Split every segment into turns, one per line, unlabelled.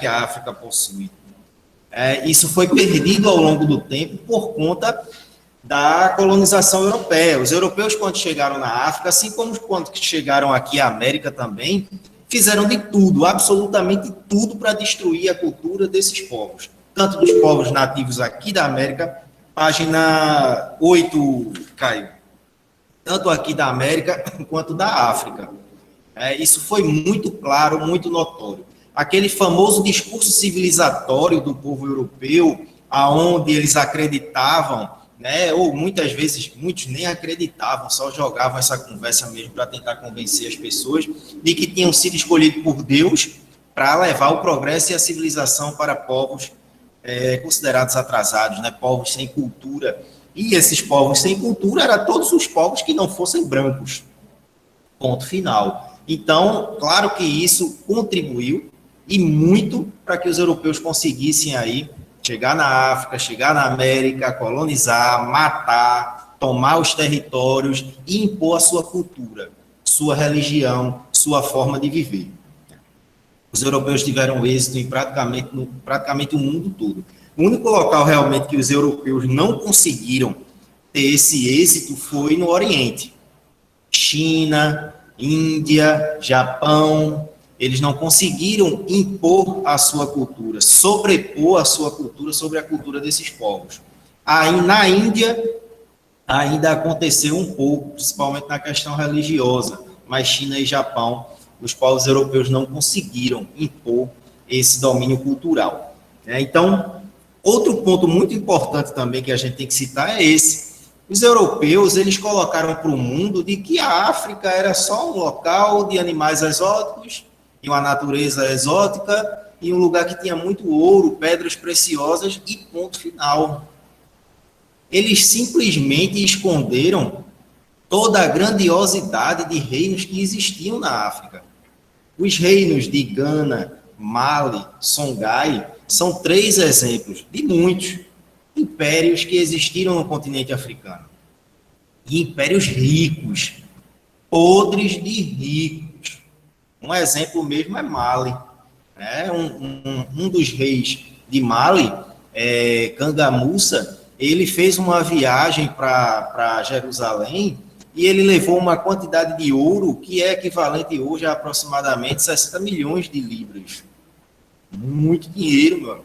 que a África possui. Isso foi perdido ao longo do tempo por conta da colonização europeia. Os europeus, quando chegaram na África, assim como quando chegaram aqui à América também, fizeram de tudo, absolutamente tudo, para destruir a cultura desses povos, tanto dos povos nativos aqui da América, página 8, Caio, tanto aqui da América quanto da África. Isso foi muito claro, muito notório. Aquele famoso discurso civilizatório do povo europeu, aonde eles acreditavam, né, ou muitas vezes, muitos nem acreditavam, só jogavam essa conversa mesmo para tentar convencer as pessoas de que tinham sido escolhidos por Deus para levar o progresso e a civilização para povos considerados atrasados, né, povos sem cultura. E esses povos sem cultura eram todos os povos que não fossem brancos. Ponto final. Então, claro que isso contribuiu e muito para que os europeus conseguissem aí chegar na África, chegar na América, colonizar, matar, tomar os territórios e impor a sua cultura, sua religião, sua forma de viver. Os europeus tiveram êxito em praticamente o mundo todo. O único local realmente que os europeus não conseguiram ter esse êxito foi no Oriente. China, Índia, Japão, eles não conseguiram impor a sua cultura, sobrepor a sua cultura sobre a cultura desses povos. Aí, na Índia, ainda aconteceu um pouco, principalmente na questão religiosa, mas China e Japão, os povos europeus não conseguiram impor esse domínio cultural. Então, outro ponto muito importante também que a gente tem que citar é esse. Os europeus, eles colocaram para o mundo de que a África era só um local de animais exóticos, e uma natureza exótica, e um lugar que tinha muito ouro, pedras preciosas, e ponto final. Eles simplesmente esconderam toda a grandiosidade de reinos que existiam na África. Os reinos de Gana, Mali, Songhai, são 3 exemplos de muitos impérios que existiram no continente africano. E impérios ricos, podres de ricos. Um exemplo mesmo é Mali. Um dos reis de Mali, Kangamusa, ele fez uma viagem para Jerusalém e ele levou uma quantidade de ouro que é equivalente hoje a aproximadamente 60 milhões de libras. Muito dinheiro, meu.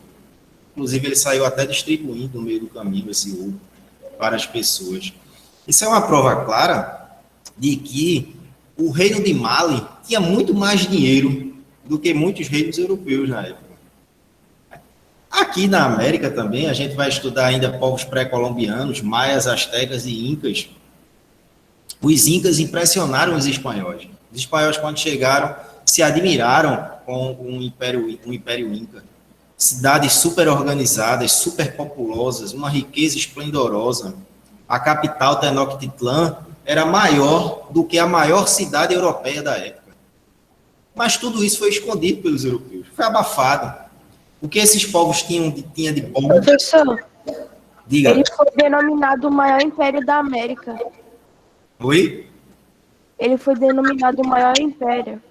Inclusive, ele saiu até distribuindo no meio do caminho esse ouro para as pessoas. Isso é uma prova clara de que o reino de Mali tinha muito mais dinheiro do que muitos reinos europeus na época. Aqui na América também, a gente vai estudar ainda povos pré-colombianos, maias, astecas e incas. Os incas impressionaram os espanhóis. Os espanhóis, quando chegaram, se admiraram com o Império Inca. Cidades super organizadas, super populosas, uma riqueza esplendorosa. A capital, Tenochtitlan, era maior do que a maior cidade europeia da época. Mas tudo isso foi escondido pelos europeus, foi abafado. O que esses povos tinham de bom...
Professor,
diga.
Ele foi denominado o maior império da América.
Oi?
Ele foi denominado o maior império.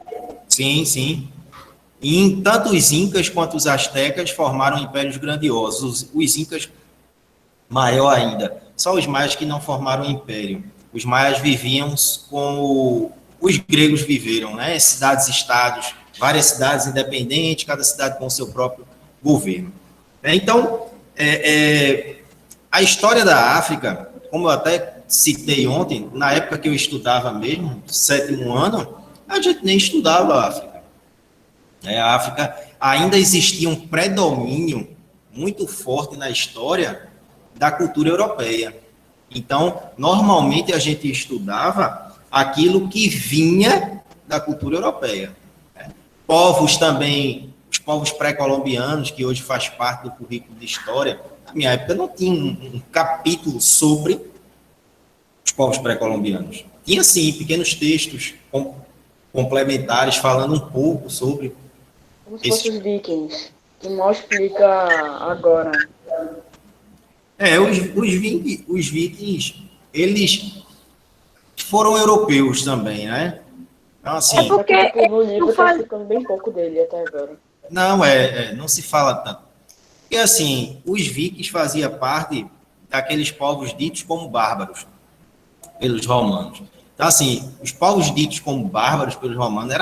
Sim, sim. E tanto os incas quanto os astecas formaram impérios grandiosos. Os incas, maior ainda. Só os maias que não formaram império. Os maias viviam como os gregos viveram, né? Cidades-estados, várias cidades independentes, cada cidade com o seu próprio governo. Então, a história da África, como eu até citei ontem, na época que eu estudava mesmo, 7º ano, a gente nem estudava a África. A África ainda existia um predomínio muito forte na história da cultura europeia. Então, normalmente a gente estudava aquilo que vinha da cultura europeia. Povos também, os povos pré-colombianos, que hoje faz parte do currículo de história, na minha época não tinha um capítulo sobre os povos pré-colombianos. Tinha, sim, pequenos textos complementares falando um pouco sobre...
Como se fossem os vikings, que mal explica agora.
Os vikings, eles foram europeus também, né? Então, assim...
É porque
o livro está explicando bem pouco dele até agora.
Não, não se fala tanto. Porque, assim, os vikings faziam parte daqueles povos ditos como bárbaros pelos romanos. Então, assim, os povos ditos como bárbaros pelos romanos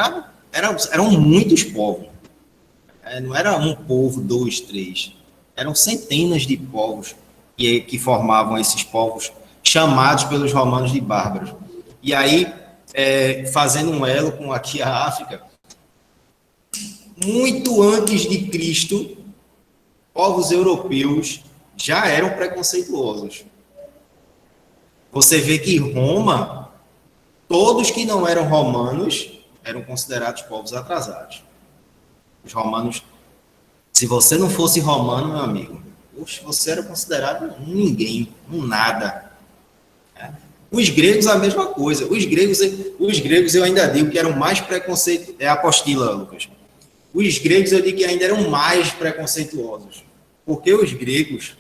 eram muitos povos. Não era um povo, dois, três. Eram centenas de povos que formavam esses povos chamados pelos romanos de bárbaros. E aí, fazendo um elo com aqui a África, muito antes de Cristo, povos europeus já eram preconceituosos. Você vê que Roma, todos que não eram romanos eram considerados povos atrasados. Os romanos, se você não fosse romano, meu amigo, você era considerado um ninguém, um nada. Os gregos, a mesma coisa. Os gregos eu ainda digo que eram mais preconceituosos. É a apostila, Lucas. Os gregos eu digo que ainda eram mais preconceituosos. Porque os gregos,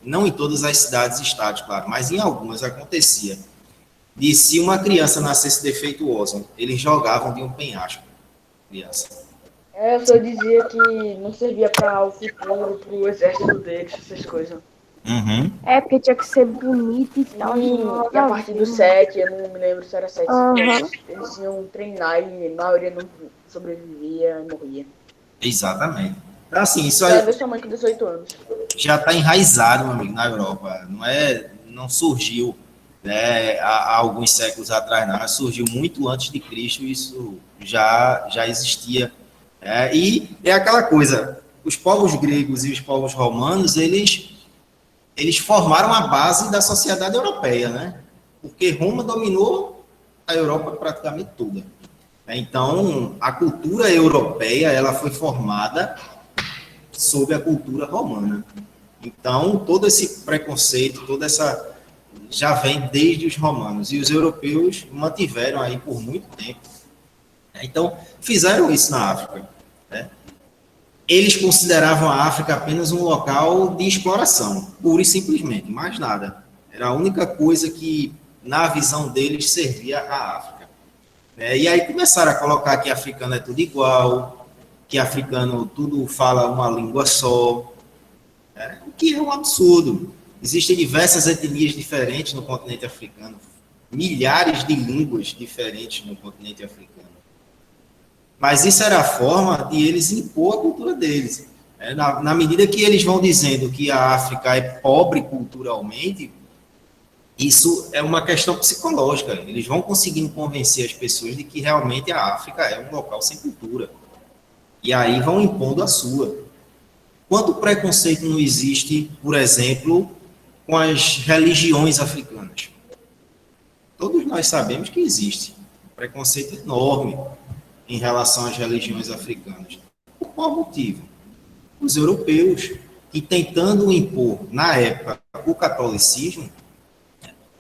não em todas as cidades e estados, claro, mas em algumas acontecia. De se uma criança nascesse defeituosa, eles jogavam de um penhasco. Criança.
Eu só dizia que não servia para o futuro, para o exército deles, essas coisas.
Uhum.
Porque tinha que ser bonito e tal.
E a partir do 7, eu não me lembro se era 7,
Uhum.
eles iam treinar e a maioria não sobrevivia e morria.
Exatamente. Então, assim, isso
Cada
aí
vez sua mãe com 18 anos.
já está enraizado, meu amigo, na Europa. Não surgiu, né, há alguns séculos atrás, não. Surgiu muito antes de Cristo, isso já existia. E é aquela coisa, os povos gregos e os povos romanos, eles formaram a base da sociedade europeia, né? Porque Roma dominou a Europa praticamente toda. Então, a cultura europeia, ela foi formada sob a cultura romana. Então, todo esse preconceito, toda essa já vem desde os romanos, e os europeus mantiveram aí por muito tempo. Então, fizeram isso na África, né? Eles consideravam a África apenas um local de exploração, pura e simplesmente, mais nada. Era a única coisa que, na visão deles, servia à África. E aí começaram a colocar que africano é tudo igual, que africano tudo fala uma língua só, o que é um absurdo. Existem diversas etnias diferentes no continente africano, milhares de línguas diferentes no continente africano. Mas isso era a forma de eles impor a cultura deles. Na medida que eles vão dizendo que a África é pobre culturalmente, isso é uma questão psicológica. Eles vão conseguindo convencer as pessoas de que realmente a África é um local sem cultura. E aí vão impondo a sua. Quanto preconceito não existe, por exemplo, com as religiões africanas? Todos nós sabemos que existe um preconceito enorme em relação às religiões africanas. Por qual motivo? Os europeus, que tentando impor, na época, o catolicismo,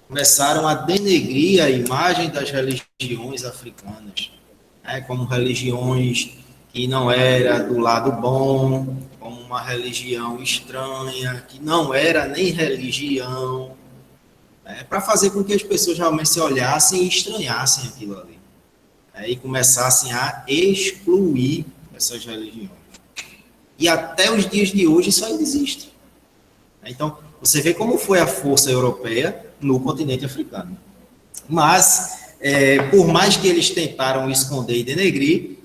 começaram a denegrir a imagem das religiões africanas, como religiões que não era do lado bom, como uma religião estranha, que não era nem religião, para fazer com que as pessoas realmente se olhassem e estranhassem aquilo ali. E começassem a excluir essas religiões. E até os dias de hoje isso ainda existe. Então, você vê como foi a força europeia no continente africano. Mas, por mais que eles tentaram esconder e denegrir,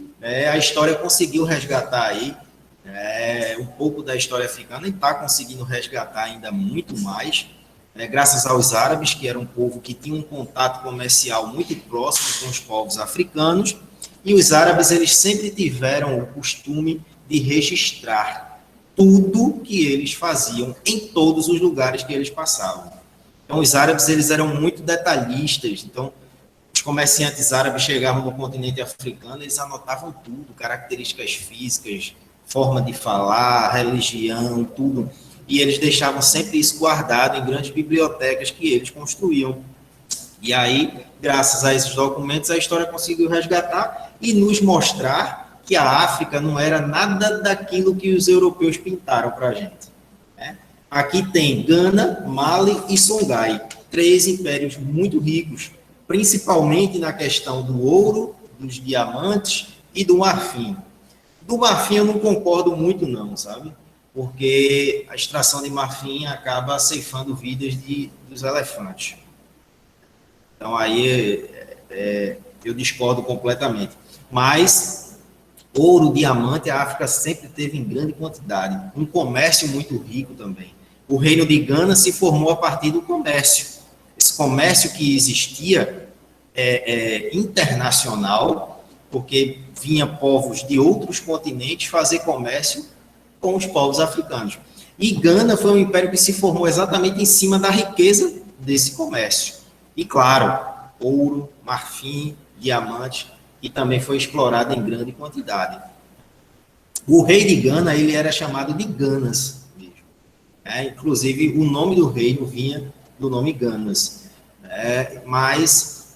a história conseguiu resgatar aí um pouco da história africana e está conseguindo resgatar ainda muito mais, graças aos árabes, que era um povo que tinha um contato comercial muito próximo com os povos africanos, e os árabes eles sempre tiveram o costume de registrar tudo que eles faziam em todos os lugares que eles passavam. Então, os árabes eles eram muito detalhistas. Então, os comerciantes árabes chegavam no continente africano, eles anotavam tudo, características físicas, forma de falar, religião, tudo. E eles deixavam sempre isso guardado em grandes bibliotecas que eles construíam. E aí, graças a esses documentos, a história conseguiu resgatar e nos mostrar que a África não era nada daquilo que os europeus pintaram para a gente. Aqui tem Gana, Mali e Songhai, 3 impérios muito ricos, principalmente na questão do ouro, dos diamantes e do marfim. Do marfim eu não concordo muito não, sabe? Porque a extração de marfim acaba ceifando vidas dos elefantes. Então aí eu discordo completamente. Mas ouro, diamante, a África sempre teve em grande quantidade. Um comércio muito rico também. O reino de Gana se formou a partir do comércio. Esse comércio que existia internacional, porque vinha povos de outros continentes fazer comércio com os povos africanos. E Gana foi um império que se formou exatamente em cima da riqueza desse comércio. E, claro, ouro, marfim, diamante, que também foi explorado em grande quantidade. O rei de Gana, ele era chamado de Ganas mesmo. Inclusive, o nome do reino vinha do nome Ganas. Mas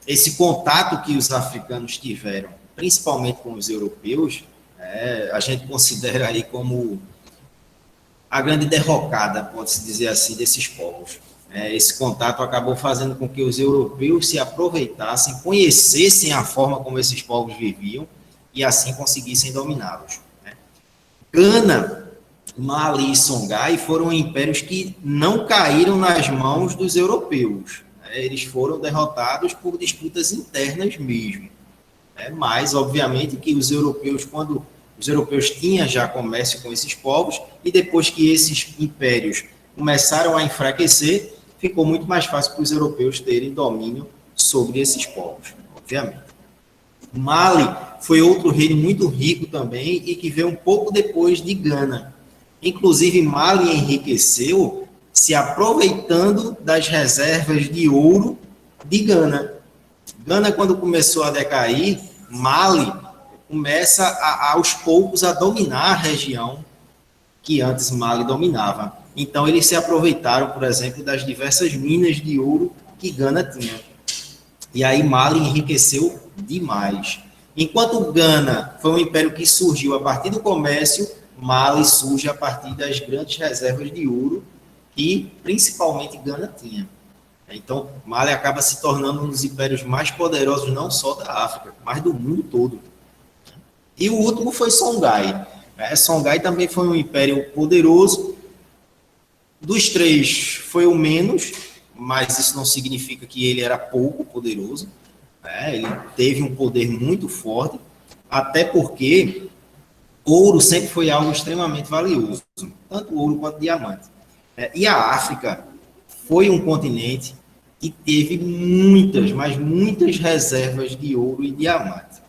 esse contato que os africanos tiveram, principalmente com os europeus, a gente considera aí como a grande derrocada, pode-se dizer assim, desses povos. Esse contato acabou fazendo com que os europeus se aproveitassem, conhecessem a forma como esses povos viviam e assim conseguissem dominá-los. Gana, Mali e Songhai foram impérios que não caíram nas mãos dos europeus. Eles foram derrotados por disputas internas mesmo. Mas, obviamente, que os europeus, quando os europeus tinham já comércio com esses povos, e depois que esses impérios começaram a enfraquecer, ficou muito mais fácil para os europeus terem domínio sobre esses povos, obviamente. Mali foi outro reino muito rico também e que veio um pouco depois de Gana. Inclusive, Mali enriqueceu se aproveitando das reservas de ouro de Gana. Gana, quando começou a decair, Mali começa aos poucos a dominar a região que antes Mali dominava. Então, eles se aproveitaram, por exemplo, das diversas minas de ouro que Gana tinha. E aí Mali enriqueceu demais. Enquanto Gana foi um império que surgiu a partir do comércio, Mali surge a partir das grandes reservas de ouro que principalmente Gana tinha. Então, Mali acaba se tornando um dos impérios mais poderosos, não só da África, mas do mundo todo. E o último foi Songhai. Songhai também foi um império poderoso. Dos três, foi o menos, mas isso não significa que ele era pouco poderoso. Ele teve um poder muito forte, até porque ouro sempre foi algo extremamente valioso, tanto ouro quanto diamante. E a África foi um continente que teve muitas, mas muitas reservas de ouro e diamante.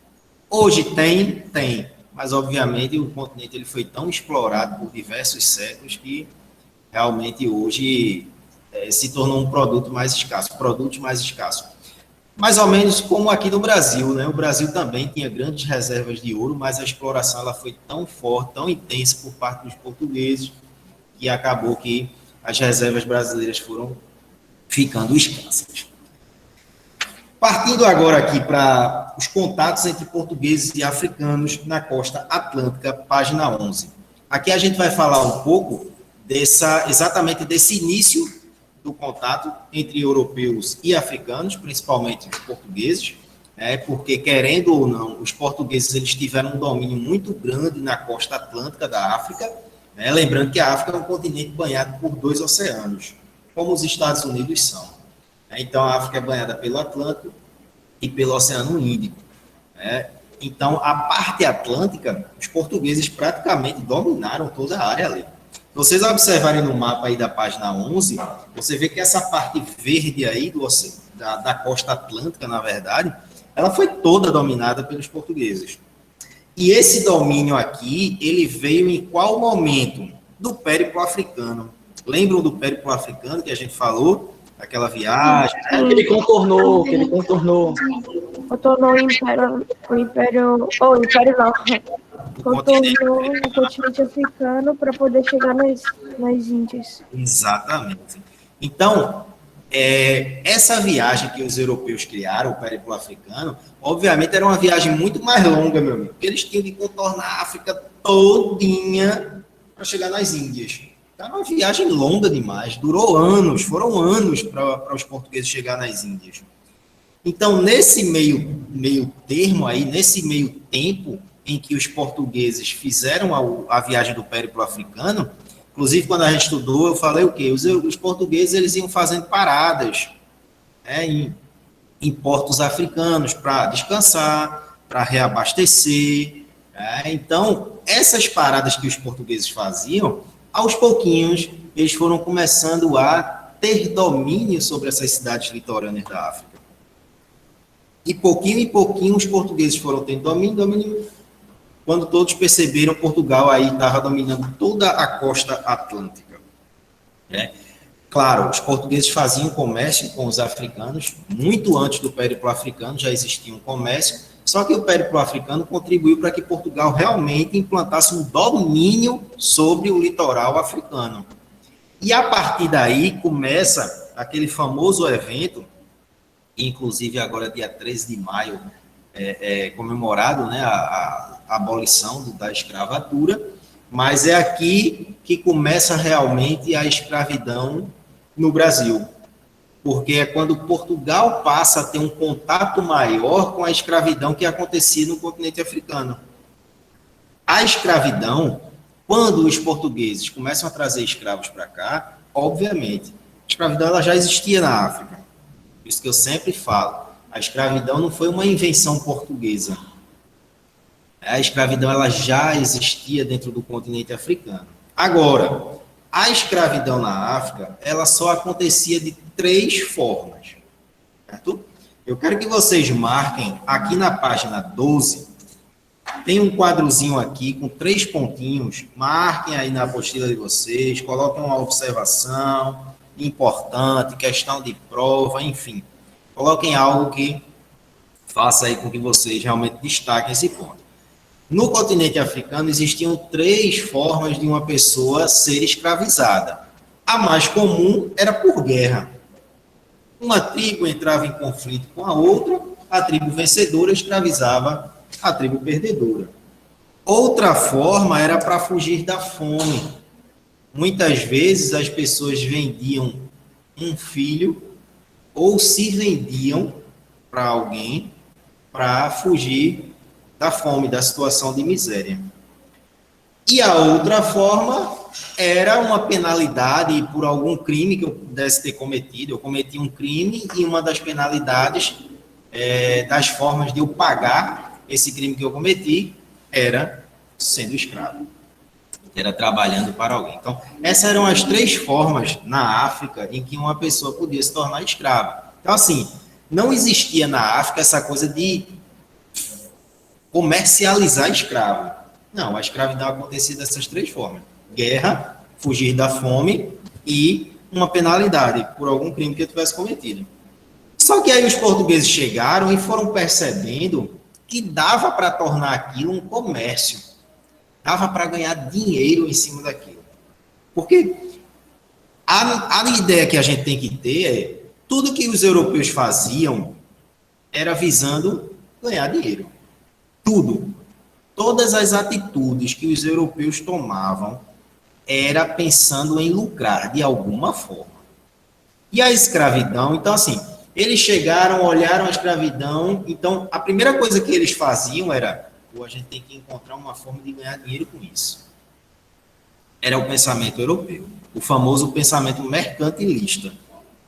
Hoje tem, mas obviamente o continente ele foi tão explorado por diversos séculos que realmente hoje se tornou um produto mais escasso, produtos mais escassos. Mais ou menos como aqui no Brasil, né? O Brasil também tinha grandes reservas de ouro, mas a exploração ela foi tão forte, tão intensa por parte dos portugueses, que acabou que as reservas brasileiras foram ficando escassas. Partindo agora aqui para os contatos entre portugueses e africanos na costa atlântica, página 11. Aqui a gente vai falar um pouco exatamente desse início do contato entre europeus e africanos, principalmente os portugueses, porque, querendo ou não, os portugueses eles tiveram um domínio muito grande na costa atlântica da África, lembrando que a África é um continente banhado por 2 oceanos, como os Estados Unidos são. Então, a África é banhada pelo Atlântico e pelo Oceano Índico. Então, a parte atlântica, os portugueses praticamente dominaram toda a área ali. Se vocês observarem no mapa aí da página 11, você vê que essa parte verde aí da costa atlântica, na verdade, ela foi toda dominada pelos portugueses. E esse domínio aqui, ele veio em qual momento? Do périplo africano. Lembram do périplo africano que a gente falou? Aquela viagem?
Que ele contornou.
Contornou o império não. Contornou o continente africano para poder chegar nas Índias.
Exatamente. Então, essa viagem que os europeus criaram, o périplo africano, obviamente era uma viagem muito mais longa, meu amigo, porque eles tinham que contornar a África todinha para chegar nas Índias. Então, era uma viagem longa demais, durou anos, foram anos para os portugueses chegar nas Índias. Então, nesse meio termo aí, nesse meio tempo, em que os portugueses fizeram a viagem do périplo africano. Inclusive, quando a gente estudou, eu falei o quê? Os portugueses eles iam fazendo paradas, né, em portos africanos para descansar, para reabastecer. Né? Então, essas paradas que os portugueses faziam, aos pouquinhos, eles foram começando a ter domínio sobre essas cidades litorâneas da África. E pouquinho em pouquinho, os portugueses foram tendo domínio. Quando todos perceberam, Portugal aí estava dominando toda a costa atlântica. Né? Claro, os portugueses faziam comércio com os africanos, muito antes do périplo africano já existia um comércio, só que o périplo africano contribuiu para que Portugal realmente implantasse um domínio sobre o litoral africano. E a partir daí começa aquele famoso evento, inclusive agora dia 13 de maio, comemorado, né, a abolição da escravatura, mas é aqui que começa realmente a escravidão no Brasil, porque é quando Portugal passa a ter um contato maior com a escravidão que acontecia no continente africano. A escravidão, quando os portugueses começam a trazer escravos para cá, obviamente, a escravidão ela já existia na África. Por isso que eu sempre falo, a escravidão não foi uma invenção portuguesa. A escravidão ela já existia dentro do continente africano. Agora, a escravidão na África, ela só acontecia de 3 formas. Certo? Eu quero que vocês marquem aqui na página 12, tem um quadrozinho aqui com 3 pontinhos, marquem aí na apostila de vocês, coloquem uma observação importante, questão de prova, enfim. Coloquem algo que faça aí com que vocês realmente destaquem esse ponto. No continente africano existiam 3 formas de uma pessoa ser escravizada. A mais comum era por guerra. Uma tribo entrava em conflito com a outra, a tribo vencedora escravizava a tribo perdedora. Outra forma era para fugir da fome. Muitas vezes as pessoas vendiam um filho ou se vendiam para alguém para fugir da fome, da situação de miséria. E a outra forma era uma penalidade por algum crime que eu pudesse ter cometido. Eu cometi um crime e uma das penalidades, das formas de eu pagar esse crime que eu cometi, era sendo escravo. Era trabalhando para alguém. Então, essas eram as 3 formas na África em que uma pessoa podia se tornar escrava. Então, assim, não existia na África essa coisa de comercializar escravo. Não, a escravidão acontecia dessas 3 formas. Guerra, fugir da fome e uma penalidade por algum crime que eu tivesse cometido. Só que aí os portugueses chegaram e foram percebendo que dava para tornar aquilo um comércio. Dava para ganhar dinheiro em cima daquilo. Porque a ideia que a gente tem que ter é tudo que os europeus faziam era visando ganhar dinheiro. Tudo. Todas as atitudes que os europeus tomavam era pensando em lucrar de alguma forma. E a escravidão, então assim, eles chegaram, olharam a escravidão, então a primeira coisa que eles faziam era, a gente tem que encontrar uma forma de ganhar dinheiro com isso. Era o pensamento europeu, o famoso pensamento mercantilista,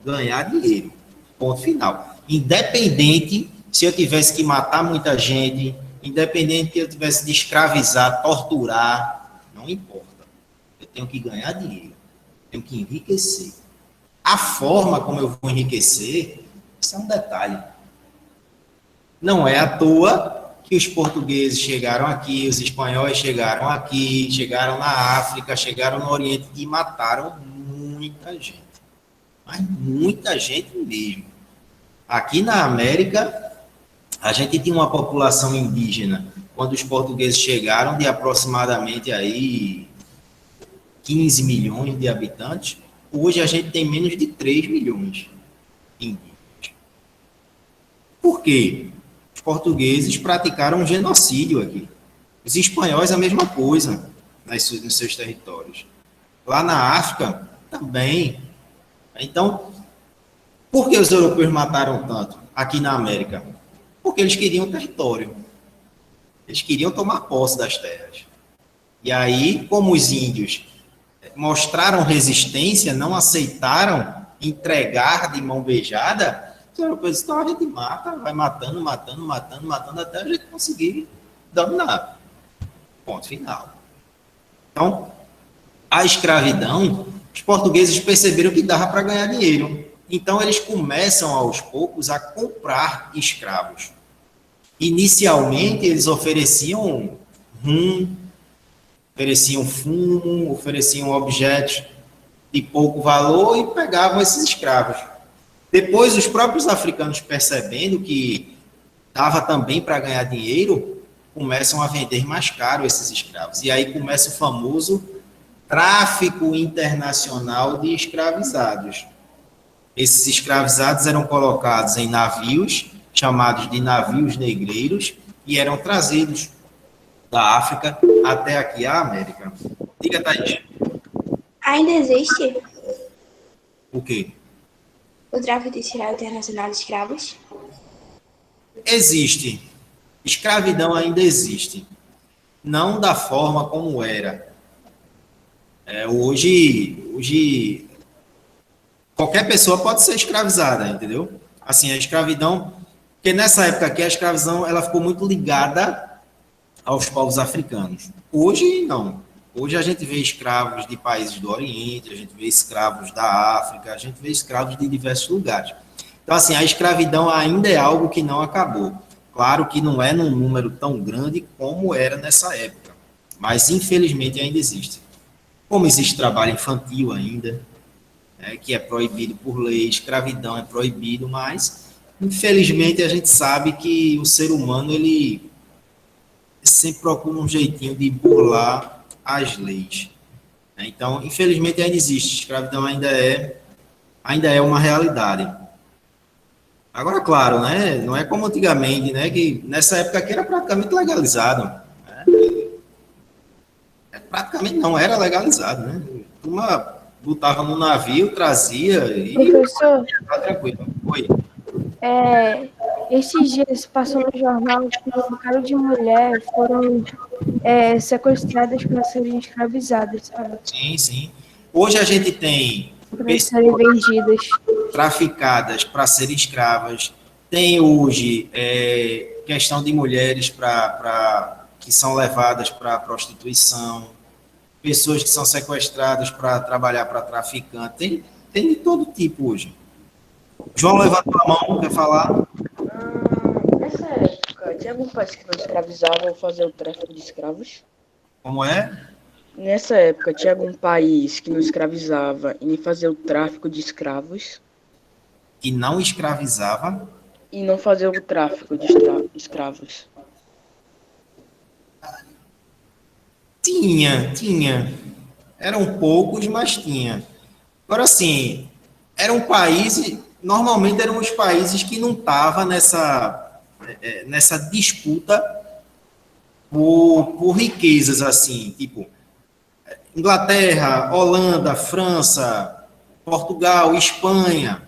ganhar dinheiro, ponto final. Independente se eu tivesse que matar muita gente, independente que eu tivesse de escravizar, torturar, não importa. Eu tenho que ganhar dinheiro, tenho que enriquecer. A forma como eu vou enriquecer, isso é um detalhe. Não é à toa que os portugueses chegaram aqui, os espanhóis chegaram aqui, chegaram na África, chegaram no Oriente e mataram muita gente. Mas muita gente mesmo. Aqui na América, a gente tinha uma população indígena, quando os portugueses chegaram, de aproximadamente aí 15 milhões de habitantes. Hoje a gente tem menos de 3 milhões indígenas. Por quê? Os portugueses praticaram um genocídio aqui. Os espanhóis a mesma coisa nos seus territórios. Lá na África também. Então, por que os europeus mataram tanto aqui na América? Porque eles queriam território. Eles queriam tomar posse das terras. E aí, como os índios mostraram resistência, não aceitaram entregar de mão beijada, os europeus disseram, então a gente mata, vai matando, até a gente conseguir dominar. Ponto final. Então, a escravidão, os portugueses perceberam que dava para ganhar dinheiro. Então, eles começam, aos poucos, a comprar escravos. Inicialmente, eles ofereciam rum, ofereciam fumo, ofereciam objetos de pouco valor e pegavam esses escravos. Depois, os próprios africanos, percebendo que dava também para ganhar dinheiro, começam a vender mais caro esses escravos. E aí começa o famoso tráfico internacional de escravizados. Esses escravizados eram colocados em navios, chamados de navios negreiros, e eram trazidos da África até aqui a América. Diga, Thaís.
Ainda existe
O quê?
o tráfico internacional de escravos?
Existe. Escravidão ainda existe. Não da forma como era. Hoje, qualquer pessoa pode ser escravizada, entendeu? Assim, a escravidão... Porque nessa época aqui, a escravidão ela ficou muito ligada aos povos africanos. Hoje, não. Hoje a gente vê escravos de países do Oriente, a gente vê escravos da África, a gente vê escravos de diversos lugares. Então, assim, a escravidão ainda é algo que não acabou. Claro que não é num número tão grande como era nessa época, mas infelizmente ainda existe. Como existe trabalho infantil ainda, que é proibido por lei, escravidão é proibido, mas infelizmente a gente sabe que o ser humano ele sempre procura um jeitinho de burlar as leis. Então, infelizmente ainda existe, escravidão ainda é uma realidade. Agora, claro, né, não é como antigamente, né, que nessa época aqui era praticamente legalizado. Né? Praticamente não, era legalizado, né? Uma botava no navio, trazia e...
Professor,
tranquilo. Oi.
Esses dias passou no jornal que um bocado de mulher foram sequestradas para serem escravizadas, sabe?
Sim, sim. Hoje a gente tem
Para serem vendidas.
traficadas para serem escravas. Tem hoje questão de mulheres que são levadas para a prostituição, pessoas que são sequestradas para trabalhar para traficante. Tem de todo tipo hoje. João levantou a mão, quer falar?
Nessa época, tinha algum país que não escravizava ou fazia o tráfico de escravos?
Como é?
Nessa época, tinha algum país que não escravizava e nem fazia o tráfico de escravos?
Que não escravizava.
E não fazia o tráfico de escravos?
Tinha. Eram poucos, mas tinha. Agora, assim, eram países, normalmente eram os países que não estavam nessa disputa por riquezas, assim, tipo Inglaterra, Holanda, França, Portugal, Espanha.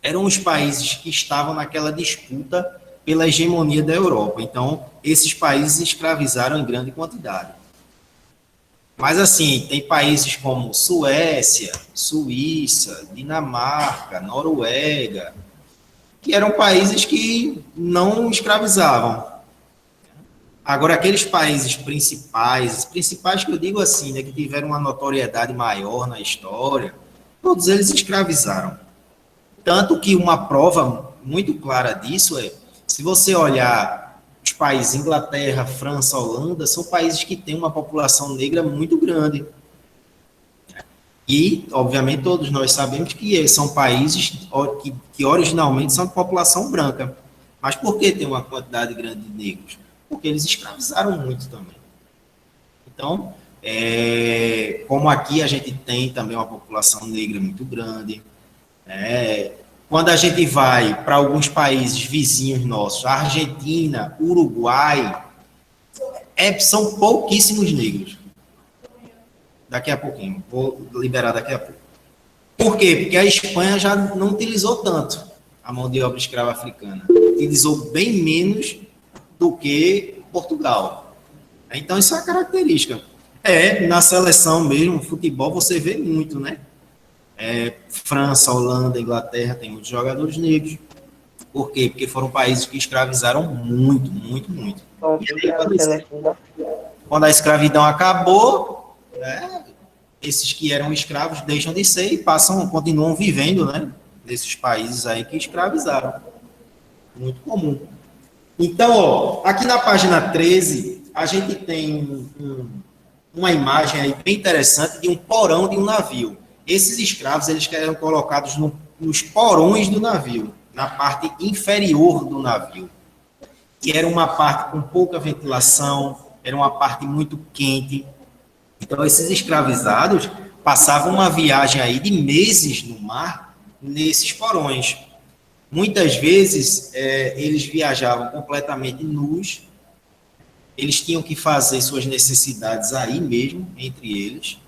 Eram os países que estavam naquela disputa pela hegemonia da Europa. Então, esses países escravizaram em grande quantidade. Mas, assim, tem países como Suécia, Suíça, Dinamarca, Noruega, que eram países que não escravizavam. Agora, aqueles países principais que eu digo assim, né, que tiveram uma notoriedade maior na história, todos eles escravizaram. Tanto que uma prova muito clara disso se você olhar os países Inglaterra, França, Holanda, são países que têm uma população negra muito grande. E, obviamente, todos nós sabemos que são países que originalmente são de população branca. Mas por que tem uma quantidade grande de negros? Porque eles escravizaram muito também. Então, como aqui a gente tem também uma população negra muito grande, quando a gente vai para alguns países vizinhos nossos, Argentina, Uruguai, são pouquíssimos negros. Daqui a pouquinho, vou liberar daqui a pouco. Por quê? Porque a Espanha já não utilizou tanto a mão de obra escrava africana. Utilizou bem menos do que Portugal. Então, isso é uma característica. Na seleção mesmo, futebol, você vê muito, né? França, Holanda, Inglaterra, tem muitos jogadores negros. Por quê? Porque foram países que escravizaram muito, muito, muito.
Bom,
E aí, quando a escravidão acabou, né, esses que eram escravos deixam de ser e continuam vivendo, né? Nesses países aí que escravizaram. Muito comum. Então, ó, aqui na página 13, a gente tem uma imagem aí bem interessante de um porão de um navio. Esses escravos, eles eram colocados nos porões do navio, na parte inferior do navio, que era uma parte com pouca ventilação, era uma parte muito quente. Então, esses escravizados passavam uma viagem aí de meses no mar, nesses porões. Muitas vezes, eles viajavam completamente nus, eles tinham que fazer suas necessidades aí mesmo, entre eles.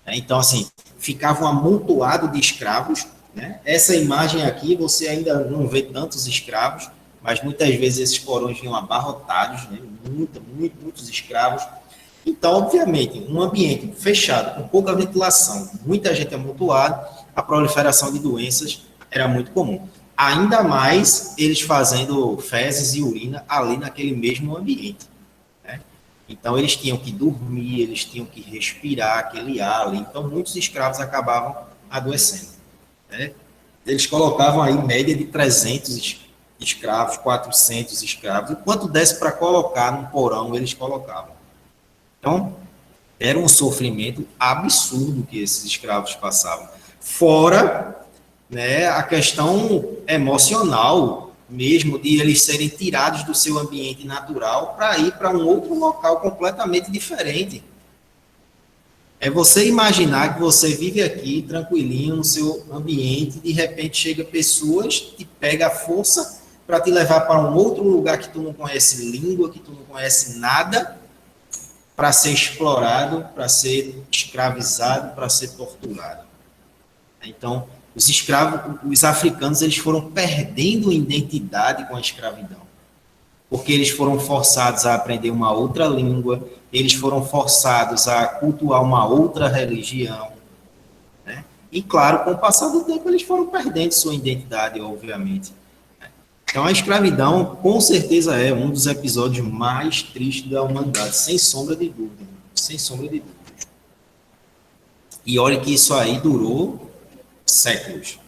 Então, assim, ficava um amontoado de escravos, né? Essa imagem aqui, você ainda não vê tantos escravos, mas muitas vezes esses porões vinham abarrotados, né? Muitos escravos. Então, obviamente, um ambiente fechado, com pouca ventilação, muita gente amontoada, a proliferação de doenças era muito comum. Ainda mais eles fazendo fezes e urina ali naquele mesmo ambiente, né? Então, eles tinham que dormir, eles tinham que respirar aquele ar ali. Então, muitos escravos acabavam adoecendo, né? Eles colocavam aí média de 300 escravos, 400 escravos. E quanto desse para colocar num porão, eles colocavam. Então, era um sofrimento absurdo que esses escravos passavam. Fora, né, a questão emocional mesmo de eles serem tirados do seu ambiente natural para ir para um outro local completamente diferente. É você imaginar que você vive aqui tranquilinho no seu ambiente, de repente chega pessoas, te pega a força para te levar para um outro lugar que tu não conhece língua, que tu não conhece nada, para ser explorado, para ser escravizado, para ser torturado. Então, os escravos, os africanos, eles foram perdendo identidade com a escravidão, porque eles foram forçados a aprender uma outra língua, eles foram forçados a cultuar uma outra religião, né? E, claro, com o passar do tempo, eles foram perdendo sua identidade, obviamente. Então, a escravidão, com certeza, é um dos episódios mais tristes da humanidade, sem sombra de dúvida. Sem sombra de dúvida. E olha que isso aí durou séculos.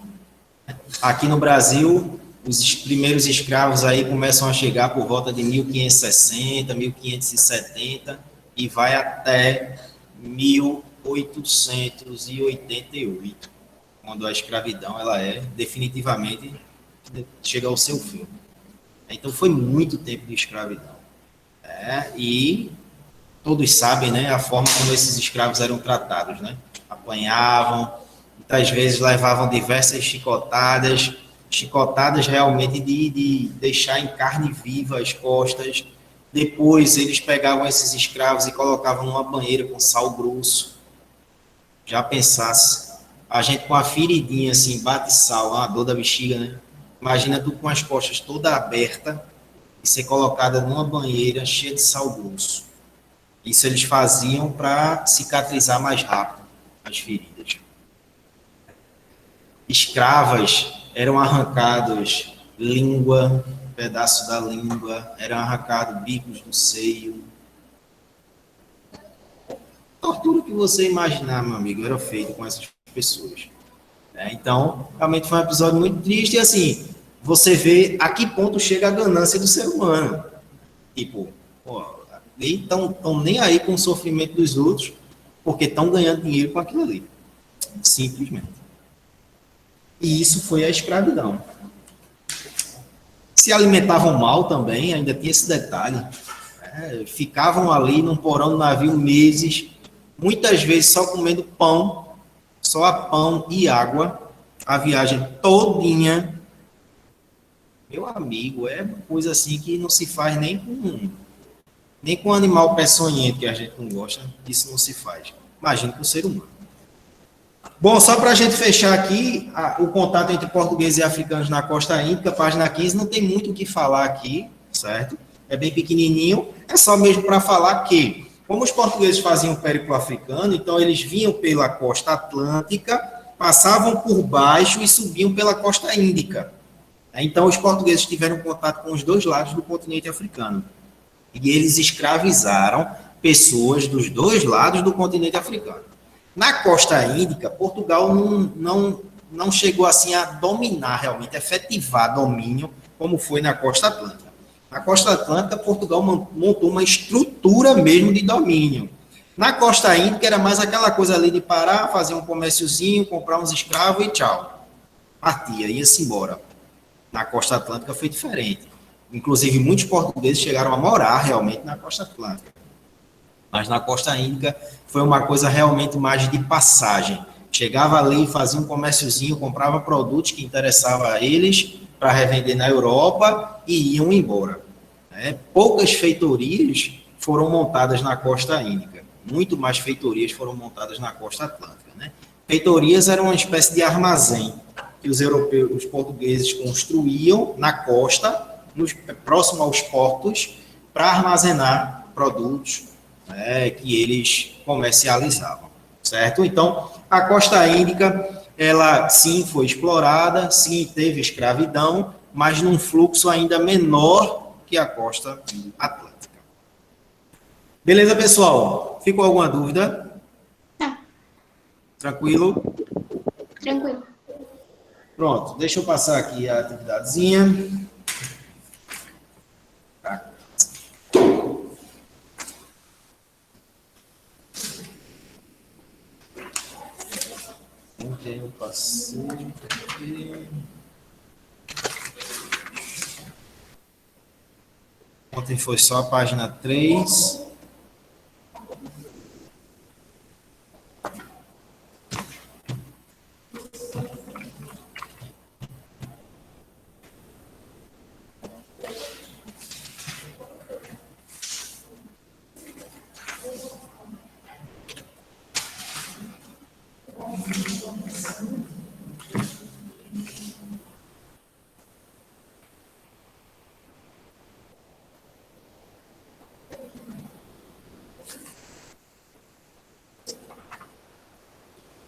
Aqui no Brasil, os primeiros escravos aí começam a chegar por volta de 1560, 1570 e vai até 1888, quando a escravidão ela definitivamente chega ao seu fim. Então foi muito tempo de escravidão. E todos sabem, né, a forma como esses escravos eram tratados, né? Apanhavam, muitas vezes levavam diversas chicotadas realmente de deixar em carne viva as costas. Depois eles pegavam esses escravos e colocavam numa banheira com sal grosso. Já pensasse, a gente com a feridinha assim, bate sal, uma dor da bexiga, né? Imagina tu com as costas toda aberta e ser colocada numa banheira cheia de sal grosso. Isso eles faziam para cicatrizar mais rápido as feridas. Escravas eram arrancados língua, pedaço da língua, eram arrancados bicos do seio. Tortura que você imaginar, meu amigo, era feito com essas pessoas. Então, realmente foi um episódio muito triste e assim, você vê a que ponto chega a ganância do ser humano. Tipo, estão nem aí com o sofrimento dos outros, porque estão ganhando dinheiro com aquilo ali. Simplesmente. E isso foi a escravidão. Se alimentavam mal também, ainda tinha esse detalhe. Ficavam ali num porão do navio meses, muitas vezes só comendo pão, só pão e água, a viagem todinha. Meu amigo, é uma coisa assim que não se faz nem com animal peçonhento, que a gente não gosta, isso não se faz. Imagina com o ser humano. Bom, só para a gente fechar aqui, o contato entre portugueses e africanos na Costa Índica, página 15, não tem muito o que falar aqui, certo? é bem pequenininho, é só mesmo para falar que, como os portugueses faziam o périplo africano, então eles vinham pela costa atlântica, passavam por baixo e subiam pela costa índica. Então, os portugueses tiveram contato com os dois lados do continente africano. E eles escravizaram pessoas dos dois lados do continente africano. Na costa índica, Portugal não chegou assim a dominar realmente, efetivar domínio, como foi na costa atlântica. Na costa atlântica, Portugal montou uma estrutura mesmo de domínio. Na costa índica, era mais aquela coisa ali de parar, fazer um comérciozinho, comprar uns escravos e tchau. Partia, ia-se embora. Na costa atlântica foi diferente. Inclusive, muitos portugueses chegaram a morar realmente na costa atlântica. Mas na costa índica foi uma coisa realmente mais de passagem. Chegava ali, fazia um comérciozinho, comprava produtos que interessavam a eles para revender na Europa e iam embora. Poucas feitorias foram montadas na costa índica. Muito mais feitorias foram montadas na costa atlântica. Feitorias eram uma espécie de armazém que os europeus, os portugueses construíam na costa, próximo aos portos, para armazenar produtos que eles comercializavam, certo? Então, a costa índica, ela sim foi explorada, sim teve escravidão, mas num fluxo ainda menor que a costa atlântica. Beleza, pessoal? Ficou alguma dúvida?
Não.
Tranquilo?
Tranquilo.
Pronto, deixa eu passar aqui a atividadezinha. Tá. Ontem eu passei aqui. Ontem foi só a página 3.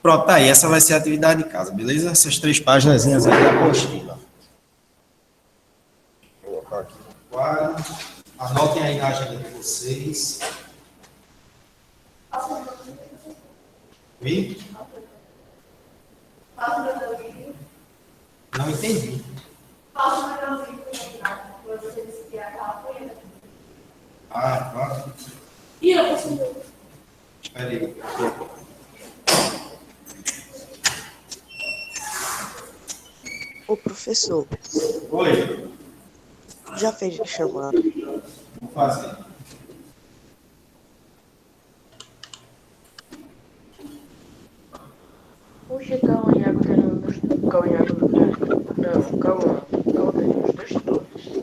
Pronto, tá aí. Essa vai ser a atividade de casa, beleza? Essas 3 páginas aí da apostila. Vou colocar aqui no quadro. Anotem aí na agenda de vocês. Oi? Não entendi. Ah, claro. Espera aí.
Ô, professor,
Oi,
já fez a chamada?
vou fazer.
Hoje Cauã tem os dois turnos.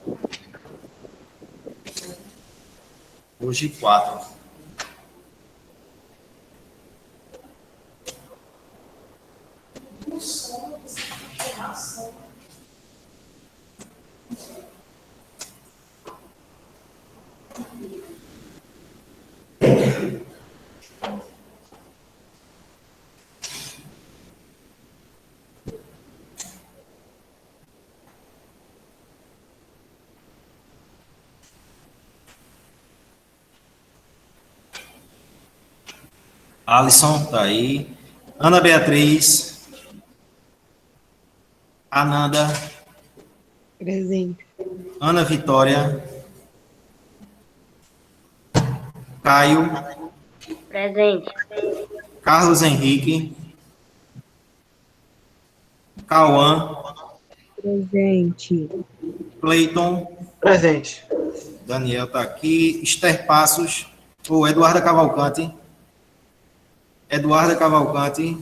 Hoje 4. Alisson, tá aí. Ana Beatriz. Ananda.
Presente.
Ana Vitória. Caio.
Presente.
Carlos Henrique. Cauã.
Presente.
Cleiton.
Presente.
Daniel tá aqui. Esther Passos. Ou Eduarda Cavalcante. Eduarda Cavalcante.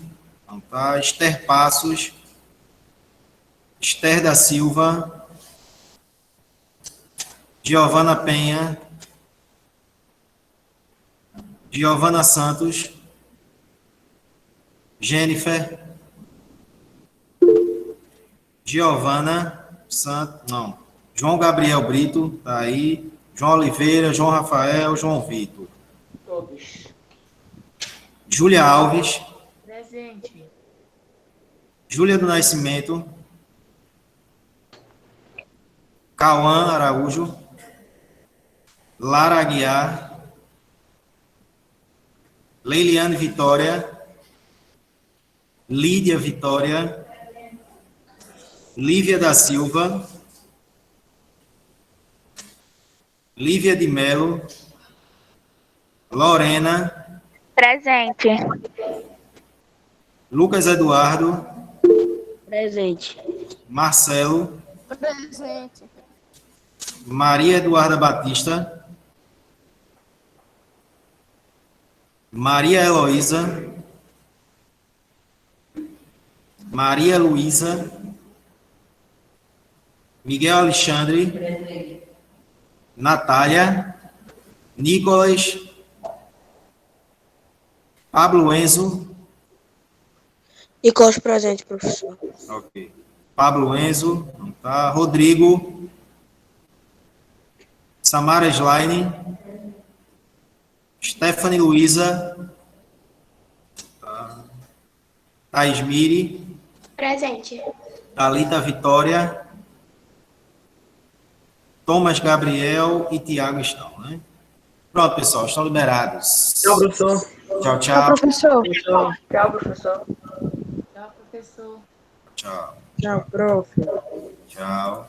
Não tá. Esther Passos. Esther da Silva. Giovana Penha. Giovana Santos. Jennifer. Giovana Santos. Não. João Gabriel Brito. Tá aí. João Oliveira, João Rafael, João Vitor.
Todos.
Júlia Alves.
Presente.
Júlia do Nascimento. Cauã Araújo. Lara Aguiar. Leiliane Vitória. Lídia Vitória. Lívia da Silva. Lívia de Melo. Lorena.
Presente.
Lucas Eduardo.
Presente.
Marcelo.
Presente.
Maria Eduarda Batista. Maria Heloísa. Maria Luísa. Miguel Alexandre. Natália. Nicolas. Pablo Enzo.
Nicolas presente, professor.
Ok. Pablo Enzo. Não tá. Rodrigo. Samara Slaine. Stephanie Luiza. Tá. Thais Miri.
Presente.
Thalita Vitória. Thomas Gabriel e Tiago estão, né? Pronto, pessoal, estão liberados.
Tchau, professor.
Tchau,
Tchau,
tchau.
professor.
Tchau, professor.
Tchau, professor.
Tchau.
Tchau, prof.
Tchau.